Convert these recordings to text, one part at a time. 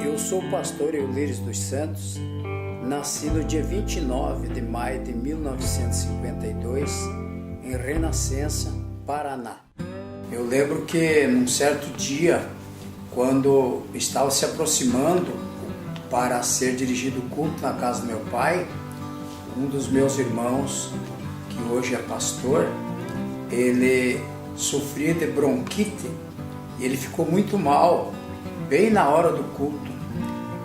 Eu sou o pastor Eulíris dos Santos, nasci no dia 29 de maio de 1952, em Renascença, Paraná. Eu lembro que num certo dia, quando estava se aproximando para ser dirigido o culto na casa do meu pai, um dos meus irmãos, que hoje é pastor, ele sofria de bronquite e ele ficou muito mal, bem na hora do culto.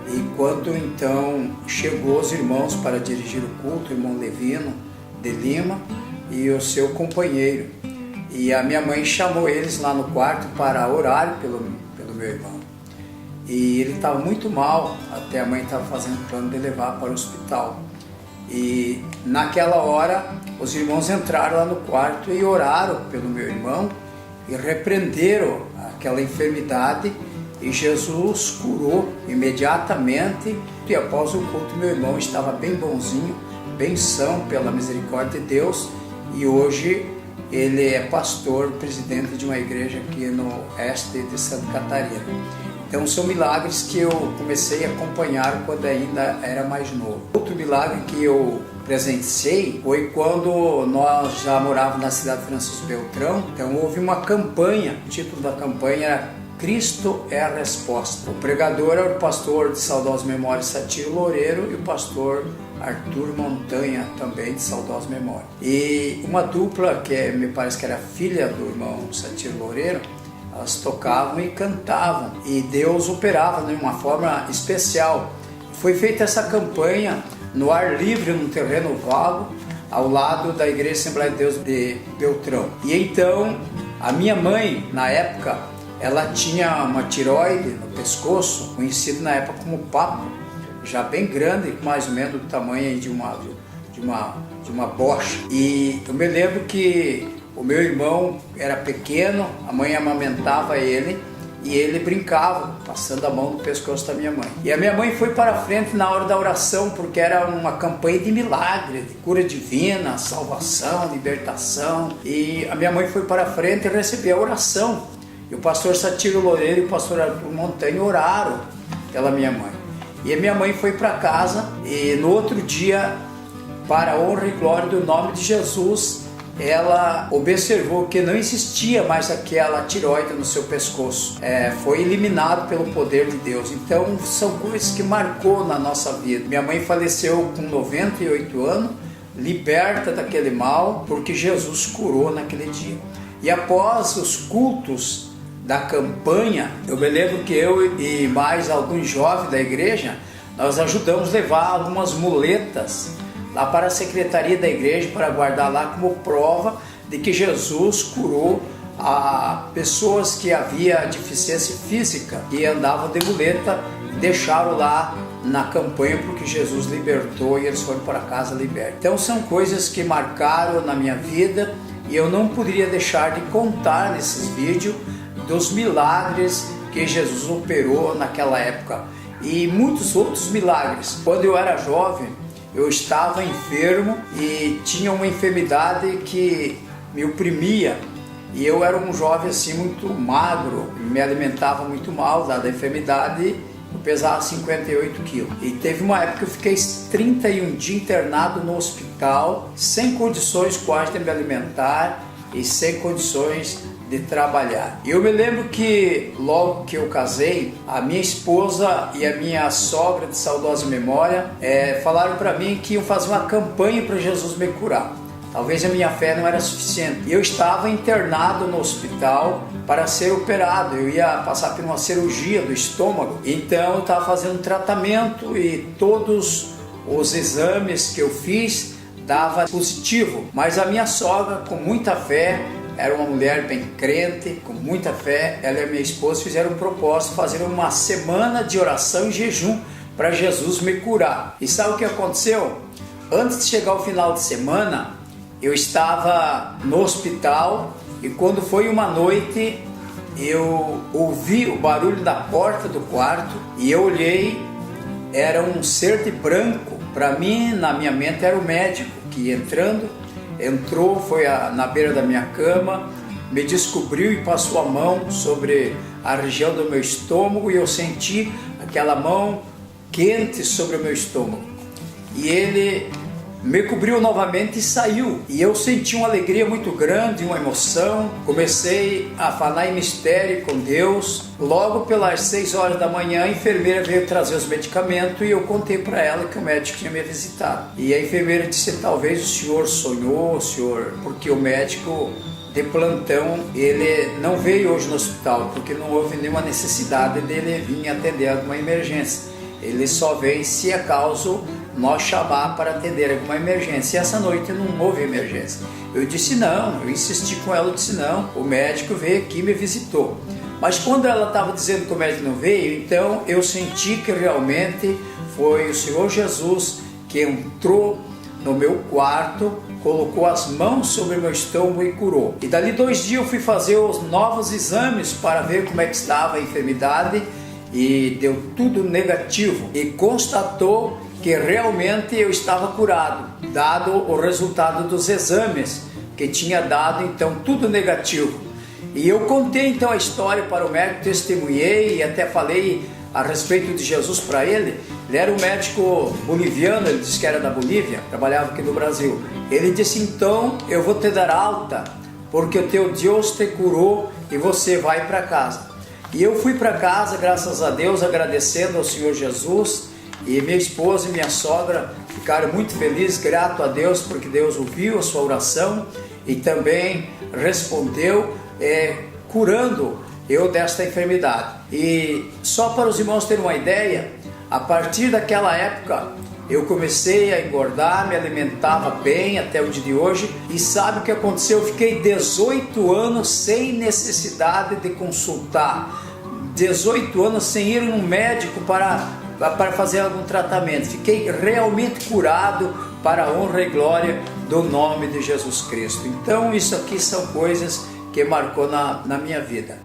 E quando então chegou os irmãos para dirigir o culto, o irmão Levino de Lima e o seu companheiro, e a minha mãe chamou eles lá no quarto para orar pelo meu irmão. E ele estava muito mal, até a mãe estava fazendo plano de levar para o hospital. E naquela hora os irmãos entraram lá no quarto e oraram pelo meu irmão e repreenderam aquela enfermidade, e Jesus curou imediatamente. E após o culto meu irmão estava bem bonzinho, bem são pela misericórdia de Deus, e hoje ele é pastor, presidente de uma igreja aqui no oeste de Santa Catarina. Então são milagres que eu comecei a acompanhar quando ainda era mais novo. Outro milagre que eu presenciei foi quando nós já morávamos na cidade de Francisco Beltrão. Então houve uma campanha, o título da campanha era Cristo é a Resposta. O pregador era o pastor de saudosa memória Satiro Loureiro e o pastor Arthur Montanha, também de saudosa memória. E uma dupla que me parece que era filha do irmão Satiro Loureiro, elas tocavam e cantavam, e Deus operava de uma forma especial. Foi feita essa campanha no ar livre, num terreno vago, ao lado da Igreja Assembleia de Deus de Beltrão. E então, a minha mãe, na época, ela tinha uma tireoide no pescoço, conhecido na época como papo, já bem grande, mais ou menos do tamanho de uma bocha. E eu me lembro que o meu irmão era pequeno, a mãe amamentava ele e ele brincava, passando a mão no pescoço da minha mãe. E a minha mãe foi para a frente na hora da oração, porque era uma campanha de milagre, de cura divina, salvação, libertação. E a minha mãe foi para a frente e recebeu a oração. E o pastor Satiro Loureiro e o pastor Arthur Montanha oraram pela minha mãe. E a minha mãe foi para casa e no outro dia, para a honra e glória do nome de Jesus, ela observou que não existia mais aquela tireoide no seu pescoço. Foi eliminado pelo poder de Deus. Então são coisas que marcou na nossa vida. Minha mãe faleceu com 98 anos, liberta daquele mal, porque Jesus curou naquele dia. E após os cultos da campanha, eu me lembro que eu e mais alguns jovens da igreja, nós ajudamos a levar algumas muletas lá para a secretaria da igreja, para guardar lá como prova de que Jesus curou a pessoas que havia deficiência física e andavam de muleta, deixaram lá na campanha porque Jesus libertou e eles foram para casa libertos. Então são coisas que marcaram na minha vida e eu não poderia deixar de contar nesses vídeos dos milagres que Jesus operou naquela época e muitos outros milagres. Quando eu era jovem, eu estava enfermo e tinha uma enfermidade que me oprimia, e eu era um jovem assim muito magro, me alimentava muito mal, dada a enfermidade, eu pesava 58 quilos. E teve uma época que eu fiquei 31 dias internado no hospital, sem condições quase de me alimentar e sem condições de trabalhar. E eu me lembro que logo que eu casei, a minha esposa e a minha sogra de saudosa memória falaram para mim que iam fazer uma campanha para Jesus me curar. Talvez a minha fé não era suficiente. E eu estava internado no hospital para ser operado. Eu ia passar por uma cirurgia do estômago. Então eu estava fazendo tratamento e todos os exames que eu fiz dava positivo. Mas a minha sogra, com muita fé, era uma mulher bem crente, com muita fé, ela e a minha esposa fizeram um propósito, fazer uma semana de oração e jejum para Jesus me curar. E sabe o que aconteceu? Antes de chegar ao final de semana, eu estava no hospital e quando foi uma noite, eu ouvi o barulho da porta do quarto e eu olhei, era um ser de branco. Para mim, na minha mente, era o médico que entrou, foi na beira da minha cama, me descobriu e passou a mão sobre a região do meu estômago e eu senti aquela mão quente sobre o meu estômago. E ele me cobriu novamente e saiu. E eu senti uma alegria muito grande, uma emoção. Comecei a falar em mistério com Deus. Logo pelas 6 horas da manhã, a enfermeira veio trazer os medicamentos e eu contei para ela que o médico tinha me visitado. E a enfermeira disse: talvez o senhor sonhou, porque o médico de plantão, ele não veio hoje no hospital, porque não houve nenhuma necessidade dele vir atender alguma emergência. Ele só vem se acaso nós chamar para atender alguma emergência. E essa noite não houve emergência. Eu disse não, eu insisti com ela, eu disse não, o médico veio aqui e me visitou. Mas quando ela estava dizendo que o médico não veio, então eu senti que realmente foi o Senhor Jesus que entrou no meu quarto, colocou as mãos sobre o meu estômago e curou. E dali 2 dias eu fui fazer os novos exames para ver como é que estava a enfermidade e deu tudo negativo e constatou que realmente eu estava curado, dado o resultado dos exames que tinha dado, então tudo negativo. E eu contei então a história para o médico, testemunhei e até falei a respeito de Jesus para ele. Ele era um médico boliviano, ele disse que era da Bolívia, trabalhava aqui no Brasil. Ele disse: então eu vou te dar alta, porque o teu Deus te curou e você vai para casa. E eu fui para casa, graças a Deus, agradecendo ao Senhor Jesus, e minha esposa e minha sogra ficaram muito felizes, grato a Deus, porque Deus ouviu a sua oração e também respondeu, curando eu desta enfermidade. E só para os irmãos terem uma ideia, a partir daquela época eu comecei a engordar, me alimentava bem até o dia de hoje. E sabe o que aconteceu? Eu fiquei 18 anos sem necessidade de consultar, 18 anos sem ir num médico para fazer algum tratamento. Fiquei realmente curado para a honra e glória do nome de Jesus Cristo. Então isso aqui são coisas que marcou na minha vida.